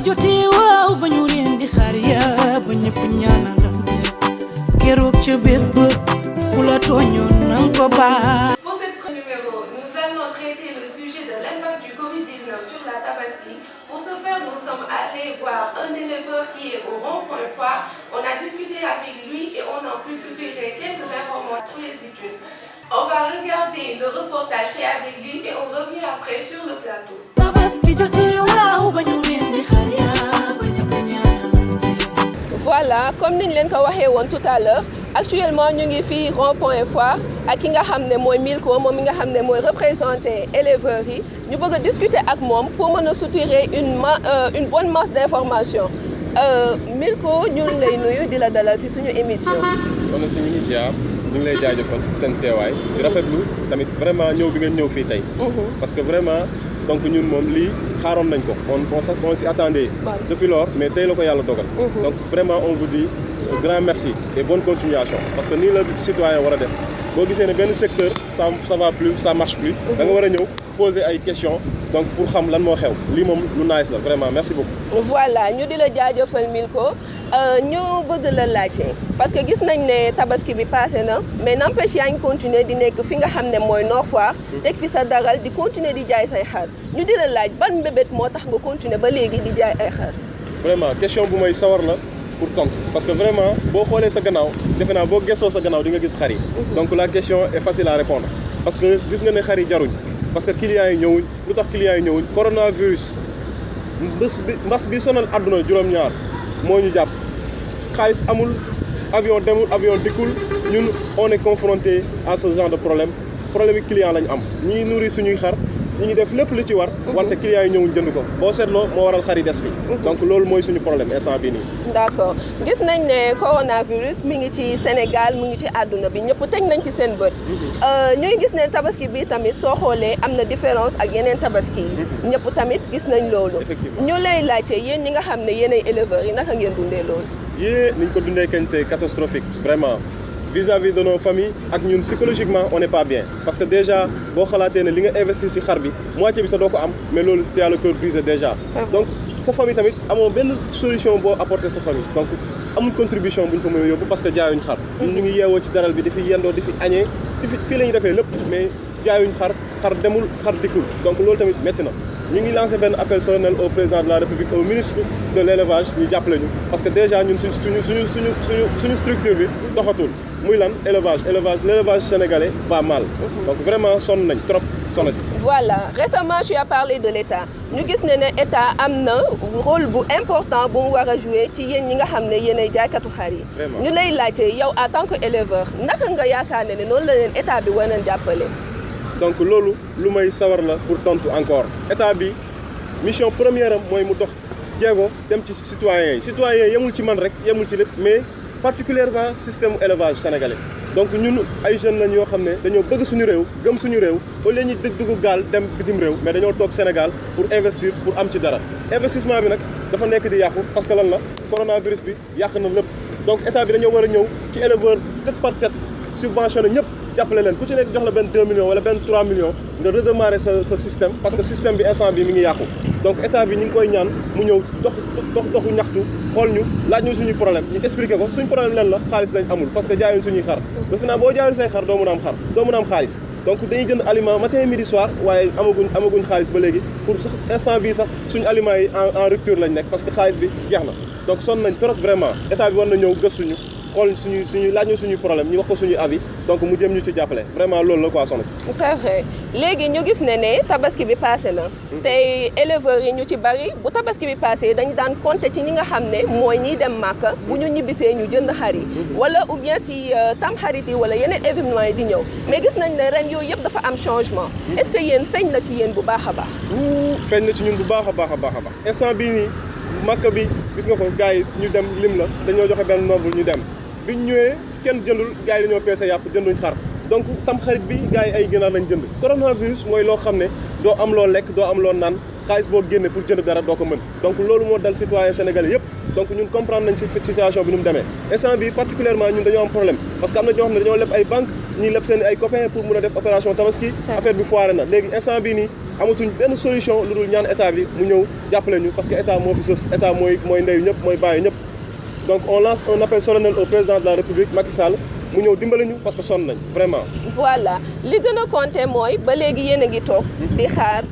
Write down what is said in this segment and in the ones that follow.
jotee waaw ba ñu leen di xaar yaa ba ñëpp ñaanalante keroog ca bés ba ku la tooñoon nang ko baal. Pour cette numéro, nous allons traiter le sujet de l'impact du Covid-19 sur la Tabaski. Pour ce faire, nous sommes allés voir un éleveur qui est au rond-point Foire. On a discuté avec lui et on a pu soutirer quelques informations très utiles. On va regarder le reportage fait avec lui et on revient après sur le plateau. Voilà, comme nous l'avons dit tout à l'heure, actuellement nous sommes ici rond-point Foire ak ki nga xam ne mooy Milko moom mi nga xam ne mooy représenté éleveurs yi ñu bëgg a discuter ak moom pour mën a soutirer une bonne masse d'informations. Milko ñu ngi lay nuyu di la dalal ci suñu émission. soxna si ñu ngi ziar ñu ngi lay jaajëfal ci seen teewaay di rafetlu tamit vraiment ñëw bi ngeen ñëw fii tey. parce que vraiment donc ñun moom lii xaaroon nañ ko on s'y attendait depuis lors mais tey la ko yàlla dogal. donc vraiment on vous dit grand merci et bonne continuation parce que nii la citoyen war a def boo gisee ne benn secteur ça va plus ça marche plus. da nga war a ñëw poser ay questions donc pour xam lan moo xew lii moom lu nice la vraiment merci beaucoup. voilà ñu di la jaajëfal Milko ñu bëgg la laajte parce que gis nañ ne tabaski bi passé na mais n'empêche yaa ngi continuer di nekk fi nga xam ne mooy Nord Foire teg fi sa daral di continuer di jaay say xar ñu di la laaj ban mbébét moo tax nga continuer ba léegi di jaay ay xar. vraiment question bu may sawar la pour tontu parce que vraiment boo xoolee sa gannaaw defe naa boo gëstoo sa gannaaw di nga gis xar yi. donc la question est facile à répondre parce que gis nga ne xar yi jaruñ parce que clients yi ñëwuñ lu tax clients yi ñëwuñ coronavirus mbas bi sonal àdduna juróom-ñaar moo ñu jàpp xaalis amul avion demul avion dikkul ñun on est confronté à ce genre de problème yi client lañu am ñii nourrir suñuy xar ñi ngi def lépp lu ci war wante clients yi ñëwuñ jënd ko boo seetloo moo waral xar yi des fi donc loolu mooy suñu problème instant bi nii. d'accord gis nañ ne coronavirus mi ngi ci Sénégal mu ngi ci àdduna bi ñëpp teg nañ ci seen bët ñuy gis ne tabaski bi tamit soo xoolee am na différence ak yeneen tabaski yi ñëpp tamit gis nañ loolu ñu lay laajte yéen ñi nga xam ne yéenay éleveurs yi naka ngeen dundee loolu. niñ ko dundee kañ c'est catastrophique vraiment vis-à-vis de nos familles ak ñun psychologiquement on n'est pas bien parce que déjà boo xalaatee ne li nga investir ci xar bi moitié bi sa doo ko am mais loolu tu as le cœur brisé déjà donc sa famille tamit amoo benn solution boo apporter sa famille donc amul contribution bu ñu fa mën a yóbbu parce que jaayuñ xar ñu ngi yeewoo ci daral bi di fi yendoo di fi añee di fi fii la ñuy defee lépp mais jaayuñ xar demul xar dikkul donc loolu tamit métti na ñu ngi lancé benn appel solennel au président de la République au ministre de l'élevage ñu jàppale ñu parce que déjà ñun suñu structure bi doxatul muy lan l'élevage sénégalais va mal donc vraiment sonn nañ trop sonn si. voilà récemment tu as parlé de l'État ñu gis ne État am na rôle bu important bu mu war a jouer ci yéen ñi nga xam ne yéenay jaaykatu xar yi ñu lay laajte yow en tant que éleveur naka nga yaakaar ne noonu la leen État bi war nañ jàppale. donc loolu lu may sawar la pour tontu encore État bi mission première am mooy mu dox jéego dem ci citoyens yi yemul ci man rek yemul ci lépp mais particulièrement système élevage sénégalais donc ñun ay jeunes lañ yoo xam ne dañoo bëgg suñu réew gëm suñu réew au lieu ñu dugg gaal dem bitim réew mais dañoo toog Sénégal pour investir pour am ci dara investissement bi nag dafa nekk di yàqu parce que lan la coronavirus bi yàq na lépp donc État bi dañoo war a ñëw ci éleveur tête par tête subventionné ñëpp jàppale leen ku ci nekk jox la benn 2 millions wala benn 3 millions nga redémarrer sa système parce que système bi instant bi mi ngi yàqu donc État bi ñu ngi koy ñaan mu ñëw doxu ñaxtu xool ñu laaj ñu suñuy problème ñu expliqué ko suñu problème leen la xaalis lañ amul parce que jaayuñ suñuy xar ba fi naa boo jaayul say xar doo mën a am xar doo mën a am xaalis donc dañuy jënd aliment matin midi soir waaye amaguñ xaalis ba léegi pour sax instant bii sax suñu aliments yi en rupture lañ nekk parce que xaalis bi jeex na donc sonn nañ trop vraiment État bi war na ñëw gëstuñu xool suñu laaj ñu suñuy problème ñu wax ko suñuy avis donc mu jëm ñu ci jàppale vraiment loolu la quoi soxna si. c'est vrai léegi ñu gis ne tabaski bi passé na tey éleveurs yi ñu ci bari bu tabaski bi passé dañ daan compter ci ñi nga xam ne mooy ñiy dem Màkka bu ñu ñibbisee ñu jënd xar yi wala ou bien si tamxarit yi wala yeneen événement yi di ñëw mais gis nañ ne ren yooyu yëpp dafa am changement est-ce que yéen feeñ na ci yéen bu baax a baax. feeñ na ci ñun bu baax a baax instant bii nii Màkka bi gis nga ko gars yi ñu dem lim la dañoo joxe benn nombre ñu dem biñ ñëwee kenn jëndul gars yi dañoo peese yàpp jënduñ xar donc tam xarit bi gars yi ay ginaar lañ jënd coronavirus mooy loo xam ne doo am loo lekk doo am loo naan xaalis boo génne pour jënd dara doo ko mën donc loolu moo dal citoyen sénégalais yëpp donc ñun comprendre nañ situation bi nu mu demee instant bi particulièrement ñun dañoo am problème parce que am na ñoo xam ne dañoo leb ay banque ñii leb seen ay copains pour mun a def opération tabaski affaire bi foiré na léegi instant bii nii amatuñ benn solution lu dul ñaan état bi mu ñëw jàppale ñu parce que état moo fi sës état mooy ndeyu ñëpp mooy bàyyi ñëpp donc on lance un appel solennel au président de la République Macky Sall mu ñëw dimbale ñu parce que sonn nañ vraiment. voilà li gën a compté mooy ba léegi yéen a ngi toog di xaar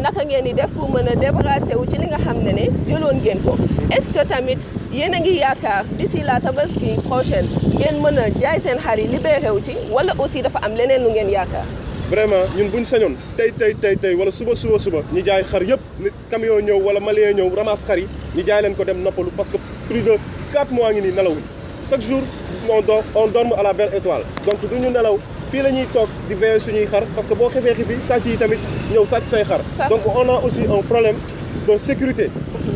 naka ngeen di def pour mën a débarrasser wu ci li nga xam ne jëloon ngeen ko est-ce que tamit yéen a ngi yaakaar d'ici la tabaski prochaine ngeen mën a jaay seen xar yi libéré wu ci wala aussi dafa am leneen lu ngeen yaakaar. vraiment ñun buñ sañoon tey wala suba ñu jaay xar yëpp nit camion ñëw wala malien ñëw ramasse xar yi ñu jaay leen ko dem noppalu parce que plus de 4 mois ngi nii nelawuñ chaque jour on dorme à la belle étoile donc duñu nelaw fii la ñuy toog di veiller suñuy xar parce que boo xefee xifi sàcc yi tamit ñëw sàcc say xar donc on a aussi un problème de sécurité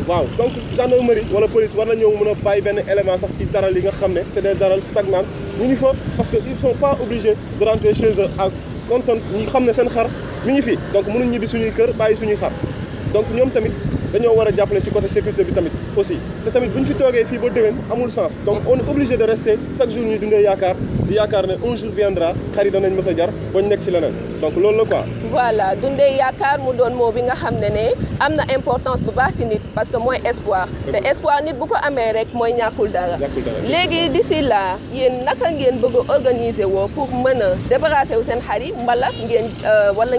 waaw donc gendarmerie wala police war na ñëw mën a bàyyi benn élément sax ci daral yi nga xam ne c'est des daral stagnantes ñu ngi fa parce que ils sont pas obligés de rentrer chez eux ak kontaan ñi xam ne seen xar mi ngi fi donc mënuñ ñibbi suñuy kër bàyyi suñuy xar donc ñoom tamit dañoo war a jàppale ci côté sécurité bi tamit aussi te tamit bu ñu fi toogee fii ba déwén amul sens donc on est obligé de rester chaque jour ñuy dundee yaakaar ne un jour viendra xar yi danañ mës a jar ba ñu nekk ci leneen donc loolu la quoi. voilà dundee yaakaar mu doon moo bi nga xam ne am na importance bu baax ci nit parce que mooy espoir te espoir nit bu ko amee rek mooy ñàkkul dara léegi d'ici là yéen naka ngeen bëgg a organiser woo pour mën a débarrasser wu seen xar yi mbala ngeen wala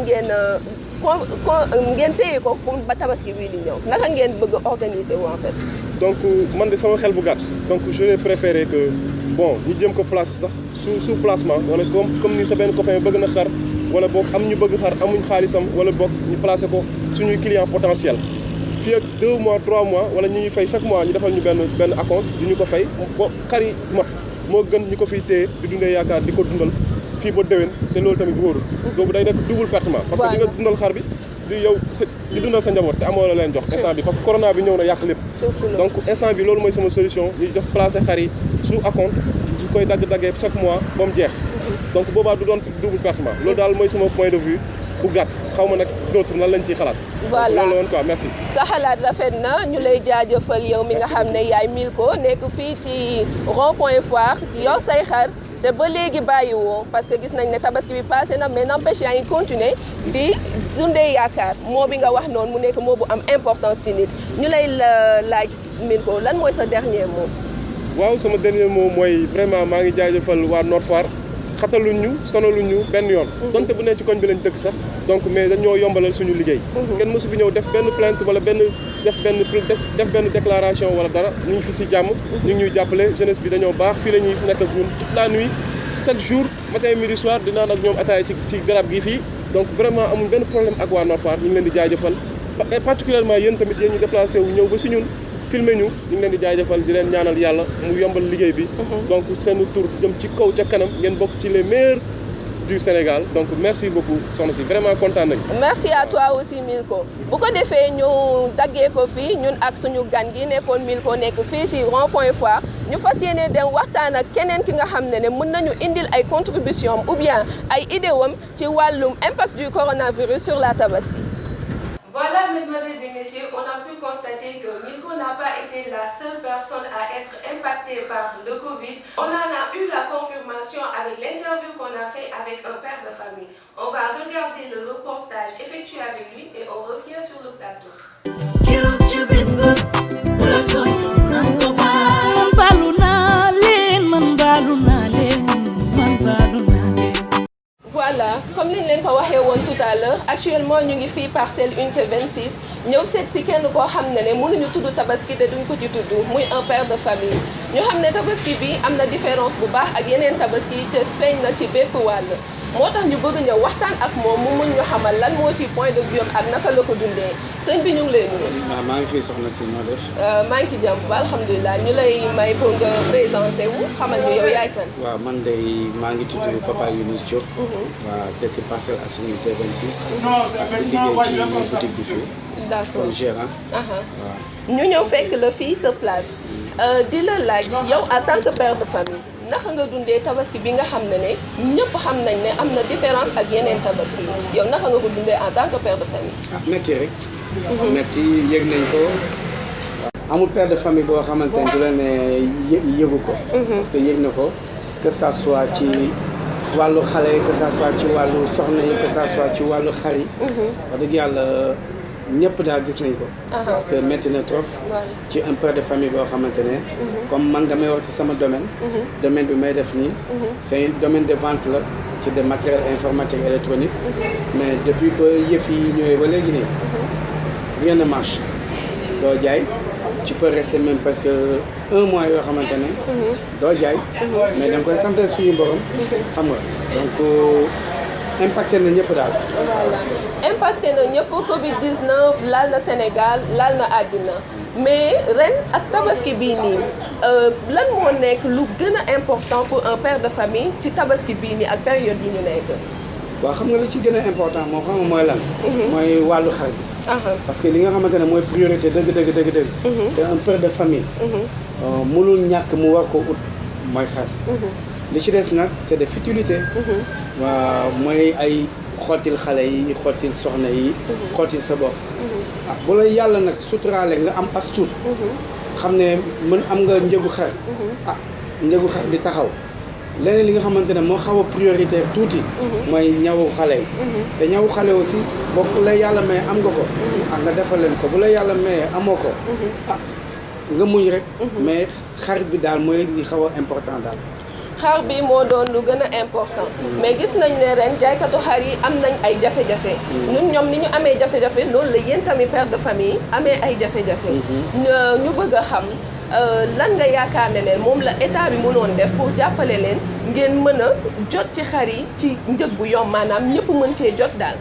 ngeen téye ko comme ba tabaski bii di ñëw naka ngeen bëgg a organiser wu en fait. donc man de sama xel bu gàtt donc j'aurais préféré que bon ñu jëm ko place sax sous placement wala comme ni sa benn copain bëgg na xar wala boog am ñu bëgg xar amuñ xaalisam wala boog ñu placé ko suñuy client potentiel fii ak 2 mois 3 mois wala ñu ñuy fay chaque mois ñu defal ñu benn acompte du ñu ko fay bo xar yi mat moo gën ñu ko fiy téye di dundee yaakaar di ko dundal fii ba déwén te loolu tamit wóorul boobu day nekk double pertement parce que di nga dundal xar bi di yow di dundal sa njaboot te amoo la leen jox instant bi parce que corona bi ñëw na yàq lépp donc instant bi loolu mooy sama solution ñu jox placé xar yi sous acompte ñu koy dagg-daggee chaque mois ba mu jeex donc boobaa du doon double pertement loolu daal mooy sama point de vue bu gàtt xaw ma nag d'autres nan lañ ciy xalaat voilà loolu woon quoi merci sa xalaat rafet na ñu lay jaajëfal yow mi nga xam ne yaay Milko nekk fii ci rond-point Foire yor say xar te ba léegi bàyyiwoo parce que gis nañ ne tabaski bi passé na mais n'empêche yaa ngi continuer di dundee yaakaar moo bi nga wax noonu mu nekk moo bu am importance ci nit ñu lay laaj Milko lan mooy sa dernier mot. waaw sama dernier mot mooy vraiment maa ngi jaajëfal waa Nord Foire xataluñ ñu sonaluñ ñu benn yoon donte bu ne ci koñ bi lañ dëkk sax donc mais dañoo yombalal suñu liggéey kenn mësu fi ñëw def benn plainte wala def benn déclaration wala dara ñu ngi fi ci jàmm ñu ngi ñuy jàppale jeunesse bi dañoo baax fii la ñuy nekk ak ñun toute la nuit chaque jour matin midi soir di naan ak ñoom ataaya ci garab gi fii donc vraiment amuñ benn problème ak waa Nord Foire ñu ngi leen di jaajëfal et particulièrement yéen tamit yéen ñu déplacé wu ñëw ba ci ñun filmé ñu ngi leen di jaajëfal di leen ñaanal yàlla mu yombal liggéey bi donc seen tour jëm ci kaw ca kanam ngeen bokk ci les meilleurs du Sénégal donc merci beaucoup soxna si vraiment kontaan nañu. merci à toi aussi Milko bu ko defee ñu daggee ko fii ñun ak suñu gan gi nekkoon Milko nekk fii ci rond-point Foire ñu fas yéene dem waxtaan ak keneen ki nga xam ne mën nañu indil ay contribution ou bien ay idée wam ci wàllum impact du coronavirus sur la tabaski. Voilà, mesdemoiselles et messieurs, on a pu constater que Milko n'a pas été la seule personne à être impactée par le Covid. On en a eu la confirmation avec l'interview qu'on a fait avec un père de famille. On va regarder le reportage effectué avec lui et on revient sur le plateau. Voilà, comme niñ leen ko waxee woon tout à l'heure actuellement ñu ngi fii parcelle unité 26 ñëw seet si kenn koo xam ne mënuñu tudd tabaski te duñ ko ci tudd muy un père de famille ñu xam ne tabaski bi am na différence bu baax ak yeneen tabaski yi te feeñ na ci bépp wàll moo tax ñu bëgg ñëw waxtaan ak moom mu mun ñu xamal lan moo ci point de vue ak naka la ko dundee sëñ bi ñu ngi lay nuyu. waaw maa ngi fi soxna si noo def. maa ngi ci jàmm ba alhamdulilah ñu lay may pour nga présenté wu xamal ñu yow yaay kan. waaw man de maa ngi tudd Papa Younous Diop. waaw dëkk Parcelles Assainies unité 26. ak liggéey ci boutique bi fii. d'accord comme gérant. waaw ñu ñëw fekk la fii sa place. di la laaj yow en tant que père de famille. naka nga dundee tabaski bi nga xam ne ñëpp xam nañ ne am na différence ak yeneen tabaski yi yow naka nga ko dundee en tant que père de famille. ah métti rek metti yëg nañ ko. amul père de famille boo xamante ne du la ne yëgu ko. parce que yëg na ko que ça soit ci wàllu xale yi que ça soit ci wàllu soxna yi que ça soit ci wàllu xar yi. wax dëgg yàlla ñëpp daal gis nañ ko. parce que métti na trop. ci un père de famille boo xamante ne. comme man damay wax ci sama domaine. domaine bi may def nii. c'est un domaine de vente la ci de matériel informatique électronique. mais depuis ba yëf yi ñëwee ba léegi nii. rien ne marche. doo jaay. tu peux rester même presque 1 mois yoo xamante ne. doo jaay. mais da nga koy sant suñu borom. xam nga donc impacté na ñëpp daal. voilà impacté na ñëpp Covid 19 laal na Sénégal laal na àddina mais ren ak tabaski bii nii lan moo nekk lu gën a important pour un père de famille ci tabaski bii nii ak période bi ñu nekk. waaw xam nga li ci gën a important moo xam nga mooy lan. mooy wàllu xar bi. parce que li nga xamante ne mooy priorité dëgg. c'est un père de famille. mënul ñàkk mu war ko ut mooy xar. li ci des nag c'est des futilités. waaw mooy ay xottil xale yi xottil soxna yi. xottil sa bopp. bu la yàlla nag suturaale nga am as tuut. xam ne mën am nga njëgu xar. njëgu xar di taxaw. leneen li nga xamante ne moo xaw a prioritaire tuuti. mooy ñawu xale yi. te ñawu xale aussi boo bu la yàlla maye am nga ko. nga defal leen ko bu la yàlla maye amoo ko. nga muñ rek. mais xar bi daal mooy li xaw a important daal. xar bi moo doon lu gën a important. mais gis nañ ne ren jaaykatu xar yi am nañ ay jafe-jafe. ñoom ni ñu amee jafe-jafe loolu la yéen tamit père de famille amee ay jafe-jafe. ñu bëgg a xam. lan nga yaakaar ne leen moom la état bi mënoon def pour jàppale leen ngeen mën a jot ci xar yi ci njëg bu yomb maanaam ñëpp mën cee jot daal.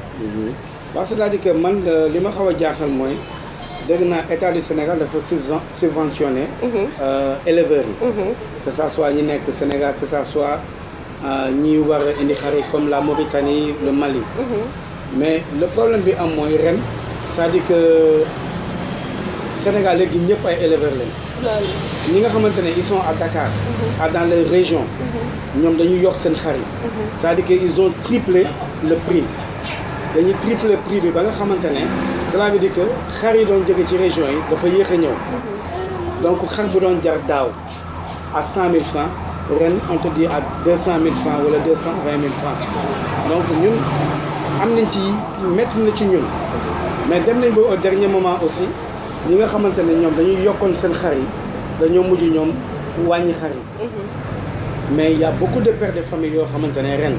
waaw c'est-à-dire que man li ma xaw a jaaxal mooy dégg naa état du Sénégal dafa subventionné éleveurs yi. que ça soit ñi nekk Sénégal que ça soit ñi war a indi xar yi comme la Mauritanie le Mali. mais le problème bi am mooy ren c'est-à-dire que Sénégal léegi ñëpp ay éleveurs lañ. ñi nga xamante ne ils sont à Dakar. dans les régions. ñoom dañuy yokk seen xar yi. c'est-à-dire que ils ont triplé le prix. dañuy triplé prix bi ba nga xamante ne cela veut dire que xar yi doon jóge ci région yi dafa yéex a ñëw. donc xar bu doon jar daaw à 100 000 francs ren on te dit à 200 000 francs wala 220 000 francs donc ñun am nañ ci métti na ci ñun mais dem nañ ba au dernier moment aussi. ñi nga xamante ne ñoom dañuy yokkoon seen xar yi dañoo mujj ñoom wàññi xar yi mais y a beaucoup de pères de famille yoo xamante ne ren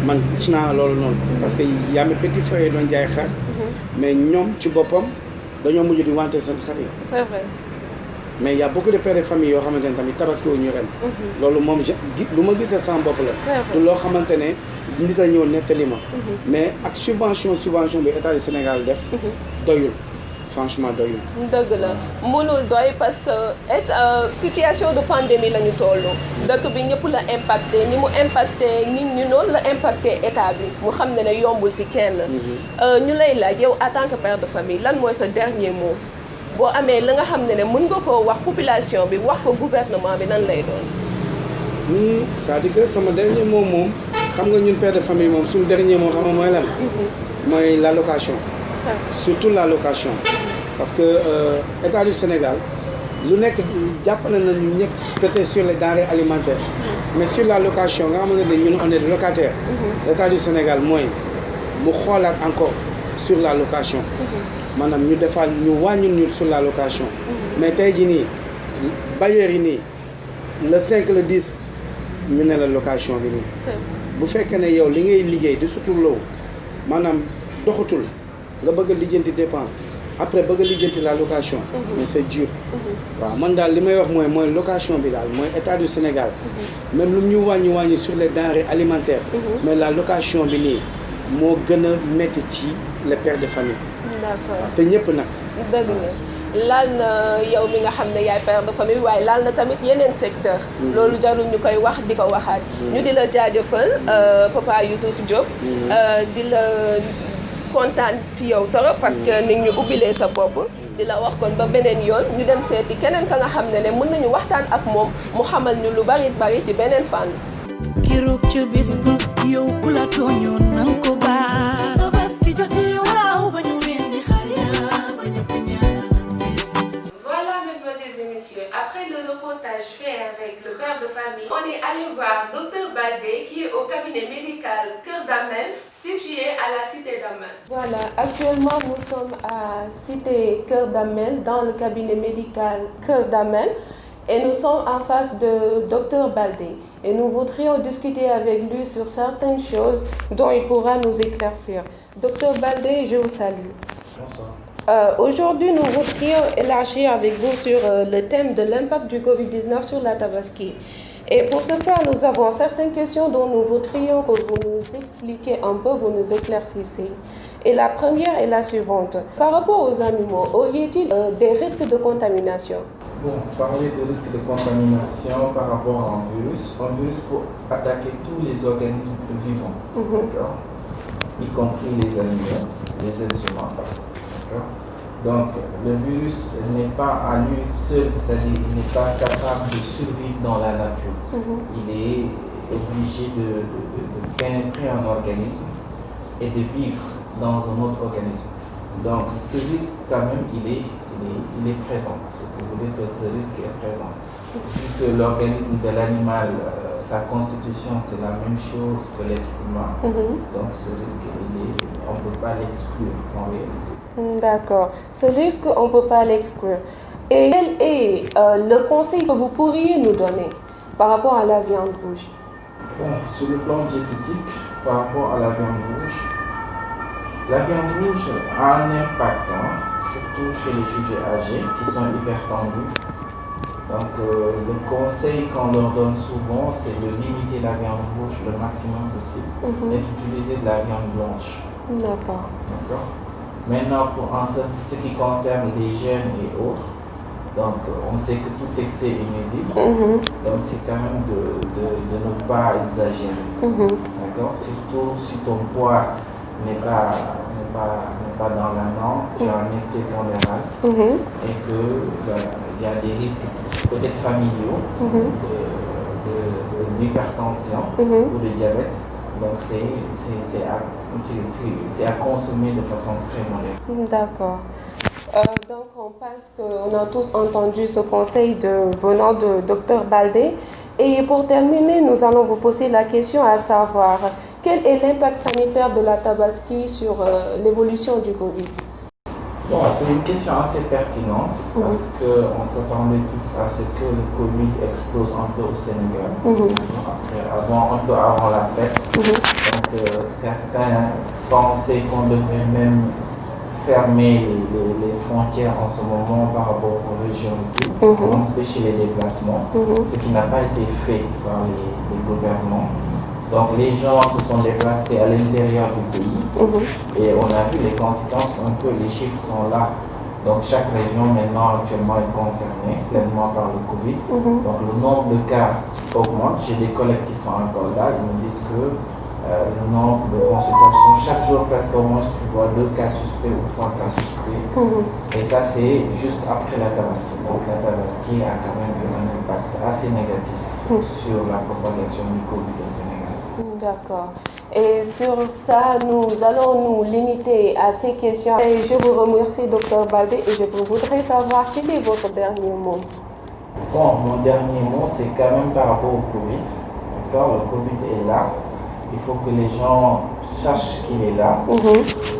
man gis naa loolu noonu parce que y a mes petits frères yi doon jaay xar mais ñoom ci boppam dañoo mujj di wante seen xar yi. c'est vrai. mais y a beaucoup de pères de famille yoo xamante ne tamit tabaski wu ñu ren. loolu moom lu ma gisee sama bopp la. du loo xamante ne nit a ñëw nettali ma. mais ak subvention bi état du Sénégal def doyul. franchement doyul. dëgg la mënul doy parce que situation de pandémie la ñu toll. dëkk bi ñëpp la impacté ni mu impacté nit ñi noonu la impacté état bi mu xam ne yombul ci kenn. ñu lay laaj yow en tant que père de famille lan mooy sa dernier mot boo amee la nga xam ne mën nga koo wax population bi wax ko gouvernement bi nan lay doon. c'est-à-dire que sama dernier mot moom xam nga ñun père de famille moom suñu dernier mot xam nga mooy lan. mooy la location. surtout la location. parce que état du Sénégal lu nekk jàppale na ñu ñëpp peut-être sur les denrées alimentaires mais sur la location nga xamante ne ñun on est locataire. l'état du Sénégal mooy mu xoolaat encore sur la location. maanaam ñu defal ñu wàññil ñu sur la location. mais tey jii nii bailleurs yi nii le 5 le 10 ñu ne la location bi nii. bu fekkee ne yow li ngay liggéey di suturloo maanaam doxatul nga bëgg a lijjanti dépense. après bëgg a lijjanti la location. mais c'est dur. waaw man daal li may wax mooy location bi daal mooy état du Sénégal. même lu ñu wàññi sur les denrées alimentaires. mais la location bi nii moo gën a métti ci les pères de famille. d'accord te ñëpp nag. dëgg la laal na yow mi nga xam ne yaay père de famille waaye laal na tamit yeneen secteur. loolu jarul ñu koy wax di ko waxaat. ñu di la jaajëfal Papa Youssouf Diop. di la. kontaan ci yow torop parce que ni ñu ubbilee sa bopp di la wax kon ba beneen yoon ñu dem seeti keneen ka nga xam ne mën nañu waxtaan ak moom mu xamal ñu lu bari ci beneen fànn. keroog ca bés ba yow ku la tooñoon nang ko baal tabaski jotee waaw ba ñu rendi xar ya après le reportage fait avec le père de famille, on est allé voir Dr Baldé qui est au cabinet médical Cœur Damel, situé à la cité Damel. Voilà, actuellement nous sommes à cité Cœur Damel, dans le cabinet médical Cœur Damel. Et nous sommes en face de Dr Baldé. Et nous voudrions discuter avec lui sur certaines choses dont il pourra nous éclaircir. Dr Baldé, je vous salue. Bonsoir. Aujourd'hui, nous voudrions élargir avec vous sur le thème de l'impact du Covid-19 sur la Tabaski. Et pour ce faire, nous avons certaines questions dont nous voudrions que vous nous expliquiez un peu, vous nous éclaircissiez. Et la première est la suivante. Par rapport aux animaux, auriez-il des risques de contamination? Bon, parler de risque de contamination par rapport à un virus peut attaquer tous les organismes vivants, d'accord, y compris les animaux, les êtres humains, d'accord. Donc, le virus n'est pas à lui seul, c'est-à-dire il n'est pas capable de survivre dans la nature. Il est obligé de pénétrer un organisme et de vivre dans un autre organisme. Donc, ce risque, quand même, il est présent. C'est pour vous dire que ce risque est présent. Vu que l'organisme de l'animal, sa constitution, c'est la même chose que l'être humain. Donc, ce risque, on ne peut pas l'exclure en réalité. D'accord. Ce risque, on ne peut pas l'exclure. Et quel est le conseil que vous pourriez nous donner par rapport à la viande rouge? Bon, sur le plan diététique, par rapport à la viande rouge a un impact, surtout chez les sujets âgés qui sont hypertendus. Donc, le conseil qu'on leur donne souvent, c'est de limiter la viande rouge le maximum possible et d'utiliser de la viande blanche. D'accord. D'accord. Maintenant, pour ce qui concerne les jeunes et autres, donc on sait que tout excès est nuisible, donc c'est quand même de ne pas exagérer. D'accord. Surtout si ton poids n'est pas dans la norme, tu as un excès pondéral et que il y a des risques peut-être familiaux d'hypertension ou de diabète. Donc c'est à consommer de façon très modérée. D'accord. Donc on pense qu'on a tous entendu ce conseil venant de Dr Baldé. Et pour terminer, nous allons vous poser la question à savoir quel est l'impact sanitaire de la Tabaski sur l'évolution du Covid? Bon, c'est une question assez pertinente parce qu'on s'attendait tous à ce que le Covid explose un peu au Sénégal. Un peu avant la fête. Donc certains pensaient qu'on devrait même fermer les frontières en ce moment par rapport aux régions pour empêcher les déplacements, ce qui n'a pas été fait par les gouvernements. Donc les gens se sont déplacés à l'intérieur du pays et on a vu les conséquences, un peu les chiffres sont là. Donc chaque région maintenant actuellement est concernée pleinement par le Covid. Donc le nombre de cas augmente. J'ai des collègues qui sont encore là, ils me disent que le nombre de consultations, chaque jour presque au moins tu vois 2 cas suspects ou 3 cas suspects. Et ça c'est juste après la Tabaski. Donc la Tabaski a quand même eu un impact assez négatif sur la propagation du Covid au Sénégal. D'accord. Et sur ça, nous allons nous limiter à ces questions. Et je vous remercie, Dr Baldé, et je voudrais savoir quel est votre dernier mot. Bon, mon dernier mot, c'est quand même par rapport au Covid. D'accord, le Covid est là. Il faut que les gens sachent qu'il est là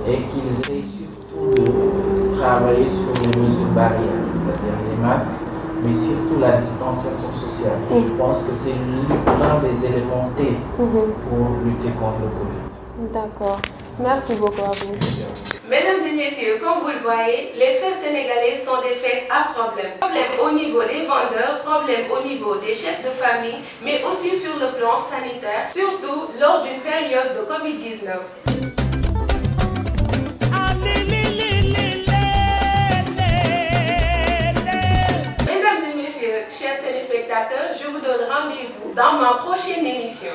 et qu'ils essayent surtout de travailler sur les mesures barrières, c'est-à-dire les masques, mais surtout la distanciation sociale. Je pense que c'est l'un des éléments clés pour lutter contre le Covid. D'accord. Merci beaucoup à vous. Mesdames et messieurs, comme vous le voyez, les fêtes sénégalaises sont des fêtes à problème. Problème au niveau des vendeurs, problème au niveau des chefs de famille, mais aussi sur le plan sanitaire, surtout lors d'une période de Covid-19. Chers téléspectateurs, je vous donne rendez-vous dans ma prochaine émission.